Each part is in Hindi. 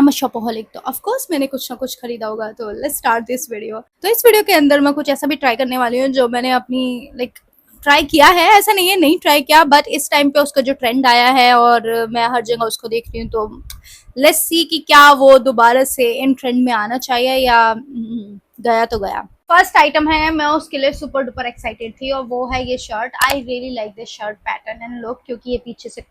I'm a shopaholic, तो ऑफ कोर्स मैंने कुछ ना कुछ खरीदा होगा। तो लेट्स स्टार्ट दिस वीडियो। तो इस वीडियो के अंदर मैं कुछ ऐसा भी ट्राई करने वाली हूँ जो मैंने अपनी लाइक ट्राई किया है, ऐसा नहीं है नहीं ट्राई किया, बट इस टाइम पे उसका जो ट्रेंड आया है और मैं हर जगह उसको देख रही हूँ, तो लेट्स सी कि क्या वो दोबारा से इन ट्रेंड में आना चाहिए या गया तो गया। फर्स्ट आइटम है, मैं उसके लिए सुपर डुपर एक्साइटेड थी और वो है ये shirt. I really like this shirt pattern and look, क्योंकि ये पीछे से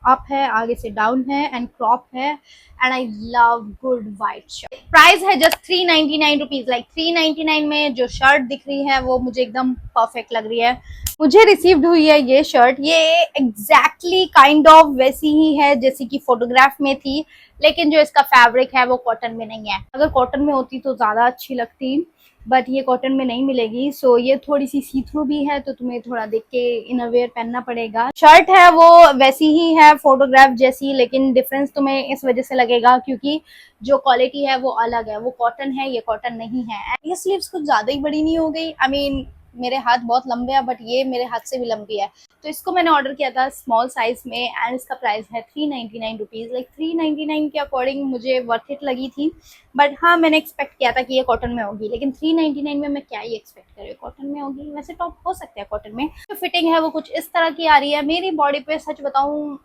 अप है, आगे से डाउन है एंड क्रॉप है and I love good white shirt. Price है जस्ट 399 रुपीज। लाइक 399 में जो शर्ट दिख रही है वो मुझे एकदम परफेक्ट लग रही है। मुझे रिसीव्ड हुई है ये शर्ट, ये एग्जैक्टली काइंड ऑफ वैसी ही है जैसी कि फोटोग्राफ में थी, लेकिन जो इसका फैब्रिक है वो कॉटन में नहीं है। अगर कॉटन में होती तो ज्यादा अच्छी लगती, बट ये कॉटन में नहीं मिलेगी। सो ये थोड़ी सी सी थ्रू भी है, तो तुम्हें थोड़ा देख के इनरवेयर पहनना पड़ेगा। शर्ट है वो वैसी ही है फोटोग्राफ जैसी, लेकिन डिफरेंस तुम्हें इस वजह से लगेगा क्योंकि जो क्वालिटी है वो अलग है। वो कॉटन है, ये कॉटन नहीं है। ये स्लीव्स कुछ ज्यादा ही बड़ी नहीं हो गई? आई मीन मेरे हाथ बहुत लंबे हैं, बट ये मेरे हाथ से भी लंबी है। तो इसको मैंने ऑर्डर किया था स्मॉल साइज में एंड इसका प्राइस है 399 रुपीज। लाइक 399 के अकॉर्डिंग मुझे वर्थ इट लगी थी, बट हाँ मैंने एक्सपेक्ट किया था कि ये कॉटन में होगी, लेकिन 399 में मैं क्या ही एक्सपेक्ट कर रही हूँ कॉटन में होगी। वैसे टॉप हो सकता है कॉटन में। जो फिटिंग है वो कुछ इस तरह की आ रही है मेरी बॉडी पे। सच बताऊं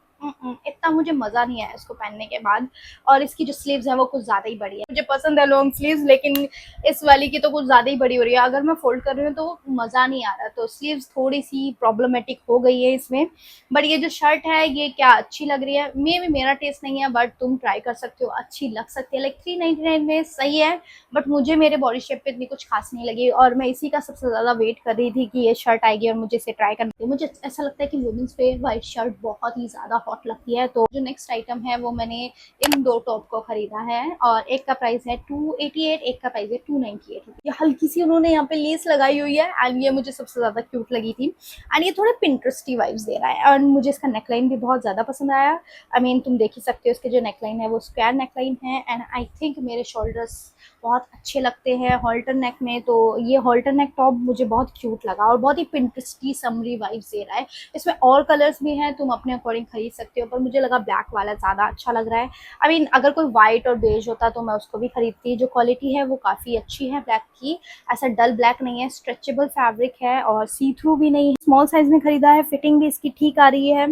इतना मुझे मजा नहीं आया इसको पहनने के बाद। और इसकी जो स्लीव्स है वो कुछ ज्यादा ही बड़ी है। मुझे पसंद है लॉन्ग स्लीव्स, लेकिन इस वाली की तो कुछ ज्यादा ही बड़ी हो रही है। अगर मैं फोल्ड कर रही हूँ तो मजा नहीं आ रहा, तो स्लीव्स थोड़ी सी प्रॉब्लमेटिक हो गई है इसमें। बट ये जो शर्ट है ये क्या अच्छी लग रही है। मे भी मेरा टेस्ट नहीं है, बट तुम ट्राई कर सकते हो, अच्छी लग सकती है। लाइक 399 में सही है, बट मुझे मेरे बॉडी शेप पे इतनी कुछ खास नहीं लगी और मैं इसी का सबसे ज्यादा वेट कर रही थी कि ये शर्ट आएगी और मुझे इसे ट्राई करना थी। मुझे ऐसा लगता है कि वुमेन्स पे व्हाइट शर्ट बहुत ही ज्यादा हॉट लगती है। तो जो नेक्स्ट आइटम है वो मैंने इन दो टॉप को खरीदा है और एक का प्राइस है 288, एक का प्राइस है 298। ये हल्की सी उन्होंने यहाँ पे लेस लगाई हुई है एंड ये मुझे सबसे ज्यादा क्यूट लगी थी एंड ये थोड़े पिंटरेस्टी वाइब्स दे रहा है। और मुझे इसका नेकलाइन भी बहुत ज्यादा पसंद आया। आई मीन तुम देख ही सकते हो इसके जो नेकलाइन है वो स्क्वायर नेकलाइन है एंड आई थिंक मेरे शोल्डर्स बहुत अच्छे लगते हैं हॉल्टर नेक में। तो ये हॉल्टर नेक टॉप मुझे बहुत क्यूट लगा और बहुत ही पिंटरेस्टी समरी वाइब्स दे रहा है। इसमें और कलर्स भी हैं, तुम अपने अकॉर्डिंग खरीद सकते हो, पर मुझे लगा ब्लैक वाला ज्यादा अच्छा लग रहा है। आई मीन अगर कोई व्हाइट और बेज होता तो मैं उसको भी खरीदती। जो क्वालिटी है वो काफी अच्छी है ब्लैक की, ऐसा डल ब्लैक नहीं है, स्ट्रेचेबल फैब्रिक है और सी थ्रू भी नहीं है। स्मॉल साइज में खरीदा है, फिटिंग भी इसकी ठीक आ रही है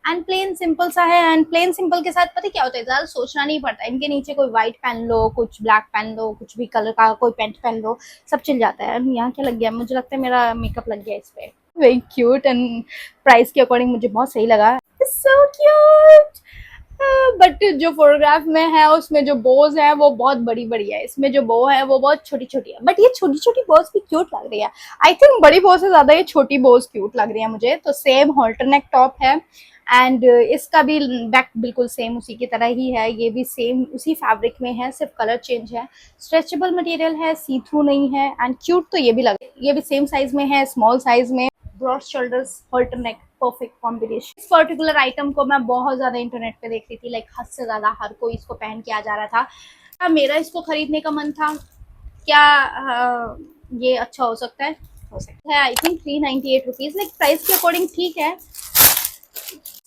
एंड प्लेन सिंपल सा है। एंड प्लेन सिंपल के साथ पता क्या होता है, ज्यादा सोचना नहीं पड़ता। इनके नीचे कोई व्हाइट पहन लो, कुछ ब्लैक पहन लो, कुछ भी कलर का कोई पेंट पहन लो, सब चल जाता है। यहाँ क्या लग गया, मुझे लगता है मेरा मेकअप लग गया इस पे। वेरी क्यूट एंड प्राइस के अकॉर्डिंग मुझे बहुत सही लगा। So cute. बट जो फोटोग्राफ में है उसमें जो बोज है वो बहुत बड़ी बड़ी है, इसमें जो बो है वो बहुत छोटी छोटी है। बट ये छोटी छोटी बोज भी क्यूट लग रही है। आई थिंक बड़ी बोज से ज्यादा ये छोटी बोज क्यूट लग रही है मुझे। तो सेम हॉल्टरनेक टॉप है एंड इसका भी बैक बिल्कुल सेम उसी की तरह ही है। ये भी सेम उसी फैब्रिक में है, सिर्फ कलर चेंज है। स्ट्रेचेबल मटेरियल है, सी थ्रू नहीं है एंड क्यूट तो ये भी लग रहा है। ये भी सेम साइज में है, स्मॉल साइज में, ब्रॉड शोल्डर्स, हॉल्टरनेक, परफेक्ट कॉम्बिनेशन। इस पर्टिकुलर आइटम को मैं बहुत ज्यादा इंटरनेट पे देख रही थी, लाइक हद से ज्यादा हर कोई इसको पहन के आ जा रहा था। क्या मेरा इसको खरीदने का मन था? क्या ये अच्छा हो सकता है? हो सकता है। I think 398 rupees, like price के अकॉर्डिंग ठीक है।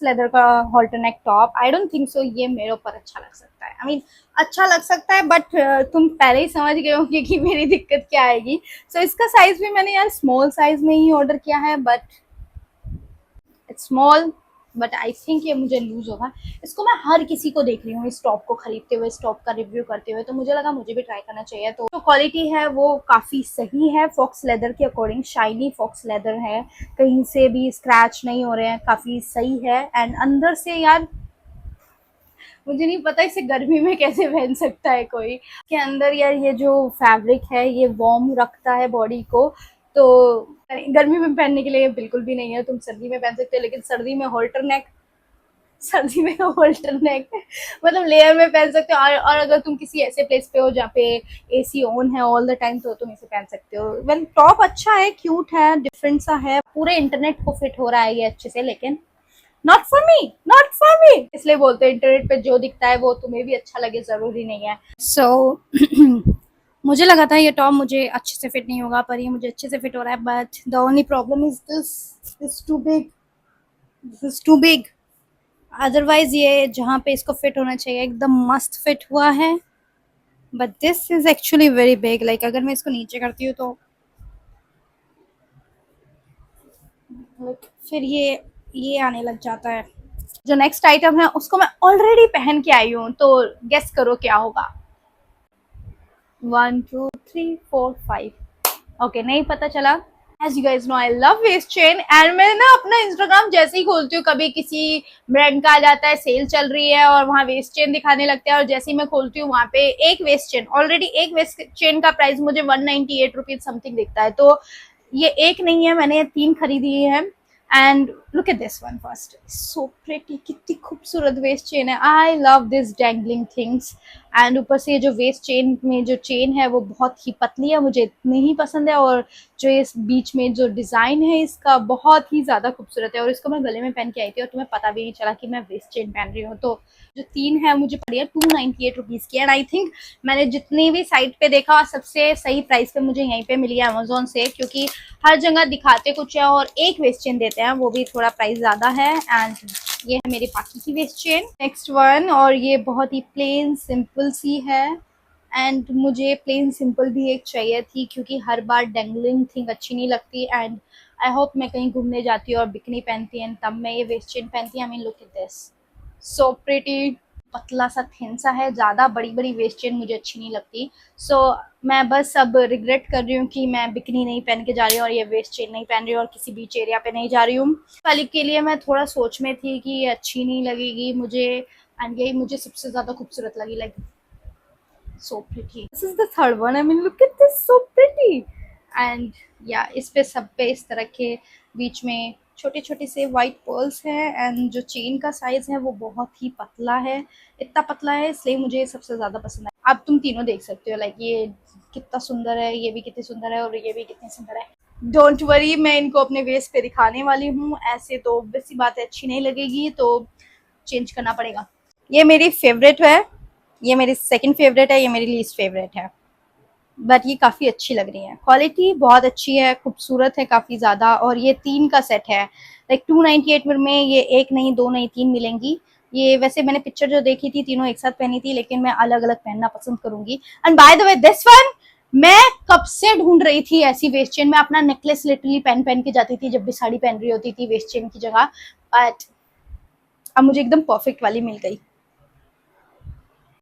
लेदर का halterneck top, I don't think so ये मेरे ऊपर अच्छा लग सकता है। आई मीन अच्छा लग सकता है, बट तुम पहले ही समझ गए होंगे कि मेरी दिक्कत क्या आएगी। सो इसका साइज भी मैंने यार स्मॉल साइज में ही ऑर्डर किया है, but it's small, but I think ये मुझे लूज होगा। इसको मैं हर किसी को देख रही हूँ इस टॉप को खरीदते हुए, इस टॉप का रिव्यू करते हुए, तो मुझे लगा मुझे भी ट्राई करना चाहिए। तो जो क्वालिटी है वो काफी सही है फॉक्स लेदर के अकॉर्डिंग। शाइनी फॉक्स लेदर है, कहीं से भी स्क्रैच नहीं हो रहे हैं, काफी सही है। एंड अंदर से यार मुझे नहीं पता इसे गर्मी में कैसे पहन सकता है कोई। के अंदर यार ये जो फैब्रिक है ये वार्म रखता है बॉडी को, तो गर्मी में पहनने के लिए बिल्कुल भी नहीं है। तुम सर्दी में पहन सकते हो, लेकिन सर्दी में होल्टर नेक मतलब लेयर में पहन सकते हो। और अगर तुम किसी ऐसे प्लेस पे हो जहाँ पे एसी ऑन है ऑल द टाइम, तो तुम इसे पहन सकते हो। वेल टॉप अच्छा है, क्यूट है, डिफरेंट सा है, पूरे इंटरनेट को फिट हो रहा है ये अच्छे से, लेकिन not for me, not for me. इसलिए बोलते हैं इंटरनेट पे जो दिखता है वो तुम्हें भी अच्छा लगे जरूरी नहीं है। सो मुझे लगा था ये टॉप मुझे अच्छे से फिट नहीं होगा, पर ये मुझे अच्छे से फिट हो रहा है। But the only problem is this is too big, this is too big. Otherwise ये जहाँ पे इसको फिट होना चाहिए एकदम मस्त फिट हुआ है, but this is actually very big. Like अगर मैं इसको नीचे करती हूँ तो फिर ये आने लग जाता है। जो नेक्स्ट आइटम है उसको मैं ऑलरेडी पहन के आई हूँ, तो गेस करो क्या होगा। 1 2 3 4 5। ओके, नहीं पता चला। As you guys know I love waist chain, and मैं ना अपना इंस्टाग्राम जैसे ही खोलती हूँ, कभी किसी ब्रांड का आ जाता है सेल चल रही है और वहाँ वेस्ट चेन दिखाने लगते हैं, और जैसे ही मैं खोलती हूँ वहाँ पे एक वेस्ट चेन, ऑलरेडी एक वेस्ट चेन का प्राइस मुझे 198 रुपीज समथिंग दिखता है। तो ये एक नहीं है, मैंने 3 खरीदी है। And look at this one first, so pretty, कितनी खूबसूरत वेस्ट चेन है। I love this dangling things. And ऊपर से जो वेस्ट चेन में जो चेन है वो बहुत ही पतली है, मुझे इतनी ही पसंद है। और जो इस बीच में जो डिजाइन है इसका बहुत ही ज्यादा खूबसूरत है, और इसको मैं गले में पहन के आई थी और तुम्हें पता भी नहीं चला कि मैं वेस्ट चेन पहन रही हूँ। तो जो 3 है मुझे पड़ी है 298 रुपीज की, एंड आई थिंक मैंने जितनी भी साइट पे देखा सबसे सही प्राइस पे मुझे यहीं पे मिली है अमेजोन से, क्योंकि हर जगह दिखाते कुछ है और एक वेस्ट चेन देते हैं, वो भी थोड़ा प्राइस ज्यादा है। एंड ये है मेरी बाकी की वेस्ट चेन। नेक्स्ट वन, और ये बहुत ही प्लेन सिंपल सी है, एंड मुझे प्लेन सिंपल भी एक चाहिए थी क्योंकि हर बार डेंगलिंग थिंग अच्छी नहीं लगती। एंड आई होप मैं कहीं घूमने जाती हूँ और बिकनी पहनती है तब मैं ये वेस्ट चेन पहनती हूँ। I mean look at this, so pretty. पतला सा थिन सा है, ज्यादा बड़ी बड़ी वेस्ट चेन मुझे अच्छी नहीं लगती। सो मैं बस अब रिग्रेट कर रही हूँ कि मैं बिकनी नहीं पहन के जा रही हूँ और ये वेस्ट चेन नहीं पहन रही हूँ और किसी बीच एरिया पे नहीं जा रही हूँ। वाली के लिए मैं थोड़ा सोच में थी कि ये अच्छी नहीं लगेगी मुझे, एंड यही मुझे सबसे ज्यादा खूबसूरत लगी। Like so pretty. This is the third one. I mean, look at this, so pretty. And yeah, इस पे सब पे इस तरह के बीच में छोटे छोटे से वाइट पर्ल्स हैं, एंड जो चेन का साइज है वो बहुत ही पतला है। इतना पतला है इसलिए मुझे सबसे ज्यादा पसंद है। अब तुम तीनों देख सकते हो, लाइक ये कितना सुंदर है, ये भी कितनी सुंदर है और ये भी कितनी सुंदर है। डोंट वरी, मैं इनको अपने वेस्ट पे दिखाने वाली हूँ, ऐसे तो वैसी बात अच्छी नहीं लगेगी, तो चेंज करना पड़ेगा। ये मेरी फेवरेट है, ये मेरी सेकंड फेवरेट है, ये मेरी लीस्ट फेवरेट है, बट ये काफ़ी अच्छी लग रही है। क्वालिटी बहुत अच्छी है, खूबसूरत है काफ़ी ज़्यादा, और ये 3 का सेट है। लाइक 298 में ये एक नहीं, 2 नहीं, 3 मिलेंगी। ये वैसे मैंने पिक्चर जो देखी थी तीनों एक साथ पहनी थी, लेकिन मैं अलग अलग पहनना पसंद करूंगी। And by the way this one, मैं कब से ढूंढ रही थी ऐसी वेस्ट चेन। मैं अपना नेकलेस लिटरली पहन पहन के जाती थी जब भी साड़ी पहन रही होती थी वेस्ट चेन की जगह, बट अब मुझे एकदम परफेक्ट वाली मिल गई।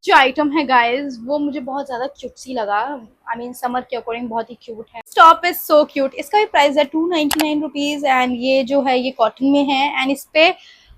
जो आइटम है गाइस वो मुझे बहुत ज्यादा क्यूट सी लगा। आई मीन समर के अकॉर्डिंग बहुत ही क्यूट है। Top is so cute. इसका भी प्राइस है 299 रुपीज, एंड ये जो है ये कॉटन में है, एंड इस पे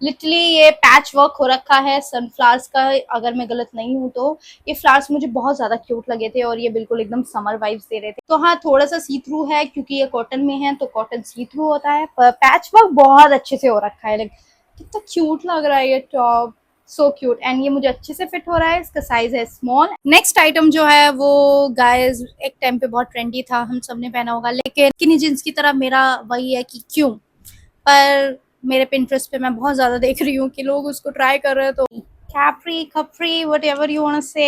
लिटरली ये पैच वर्क हो रखा है सनफ्लावर्स का, अगर मैं गलत नहीं हूँ तो। ये फ्लावर्स मुझे बहुत ज्यादा क्यूट लगे थे और ये बिल्कुल एकदम समर वाइब्स दे रहे थे। तो हाँ, थोड़ा सा सी थ्रू है क्योंकि ये कॉटन में है, तो कॉटन सी थ्रू होता है, पर पैच वर्क बहुत अच्छे से हो रखा है। लाइक कितना क्यूट लग रहा है ये टॉप, सो क्यूट। एंड ये मुझे अच्छे से फिट हो रहा है, इसका साइज है स्मॉल। नेक्स्ट आइटम जो है वो गाइस एक टाइम पे बहुत ट्रेंडी था, हम सबने पहना होगा, लेकिन स्किनी जींस की तरह मेरा वही है कि क्यों, पर मेरे पिंटरेस्ट पे मैं बहुत ज्यादा देख रही हूँ कि लोग उसको ट्राई कर रहे हैं। तो capri, capri, whatever you want to say,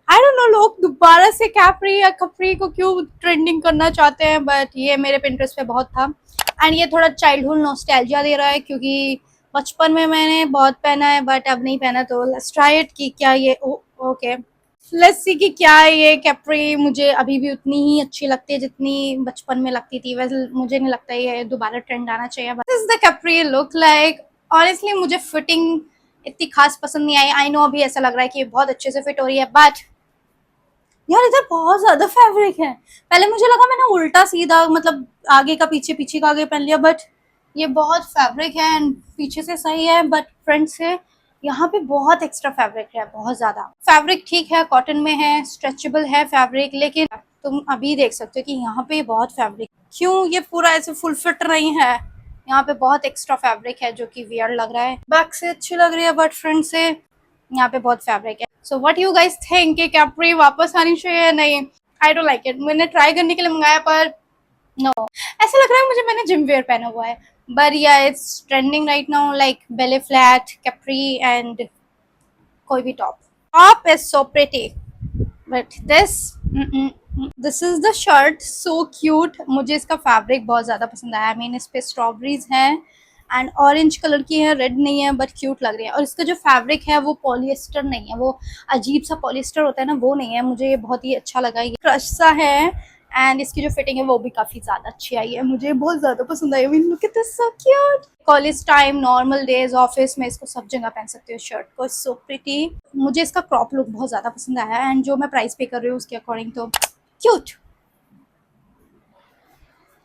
I don't know लोग दोबारा से कैप्री या कपरी को क्यों ट्रेंडिंग करना चाहते हैं, बट ये मेरे पिंटरेस्ट पे बहुत था। एंड ये थोड़ा चाइल्डहुड नॉस्टैल्जिया दे रहा है क्योंकि बचपन में मैंने बहुत पहना है बट अब नहीं पहना। तो लेट्स ट्राई इट कि क्या ये ओके, लेट्स सी कि क्या ये कैप्री मुझे अभी भी उतनी ही अच्छी लगती है जितनी बचपन में लगती थी। वैसे मुझे नहीं लगता ये दोबारा ट्रेंड आना चाहिए। This is the Capri look like. Honestly मुझे फिटिंग इतनी खास पसंद नहीं आई। आई नो अभी ऐसा लग रहा है कि ये बहुत अच्छे से फिट हो रही है, बट यार इधर बहुत ज्यादा फैब्रिक है। पहले मुझे लगा मैंने उल्टा सीधा मतलब आगे का पीछे, पीछे का आगे पहन लिया, बट ये बहुत फैब्रिक है एंड पीछे से सही है बट फ्रंट से यहाँ पे बहुत एक्स्ट्रा फैब्रिक है, बहुत ज्यादा। फैब्रिक ठीक है, कॉटन में है, स्ट्रेचेबल है फैब्रिक, लेकिन तुम अभी देख सकते हो कि यहाँ पे बहुत फैब्रिक, क्यों ये पूरा ऐसे फुल फिट नहीं है। यहाँ पे बहुत एक्स्ट्रा फैब्रिक है जो कि वियर्ड लग रहा है। बैक से अच्छी लग रही है बट फ्रंट से यहाँ पे बहुत फैब्रिक है। So what you guys think कि कैप्री वापस आनी चाहिए या नहीं? I don't like it. मैंने ट्राई करने के लिए मंगाया पर नो, ऐसा लग रहा है मुझे मैंने जिम वेयर पहना हुआ है। बट या it's trending right now, like बेले फ्लैट, कैप्री एंड कोई भी top. Top is so pretty but this is the shirt, so cute. मुझे इसका फैब्रिक बहुत ज्यादा पसंद आया। आई मीन इस पे स्ट्रॉबेरीज हैं एंड ऑरेंज कलर की है, रेड नहीं है बट क्यूट लग रही है। और इसका जो फैब्रिक है वो पॉलिएस्टर नहीं है, वो अजीब सा पॉलिएस्टर होता है ना, वो नहीं है। मुझे ये बहुत ही अच्छा लगा, ये क्रश सा है एंड इसकी जो फिटिंग है वो भी काफी ज्यादा अच्छी आई है, मुझे बहुत ज्यादा पसंद आई। Look at this, so cute. College time, normal days, office में इसको सब जगह पहन सकते हो शर्ट को, सो प्रिटी। मुझे इसका क्रॉप लुक बहुत ज्यादा पसंद आया एंड जो मैं प्राइस पे कर रही हूँ उसके अकॉर्डिंग तो cute.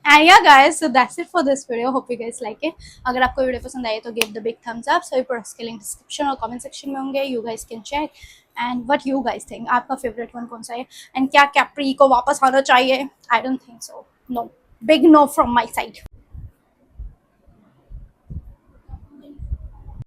And yeah guys, so that's it for this video. Hope you guys like it. अगर आपको वीडियो पसंद आई तो give the big thumbs up. सभी प्रोडक्ट्स के लिंक डिस्क्रिप्शन और कमेंट सेक्शन में होंगे, you guys can check. And what you guys think, आपका फेवरेट वन कौन सा है एंड क्या कैप्री को वापस आना चाहिए? I don't think so. No, big no from my side.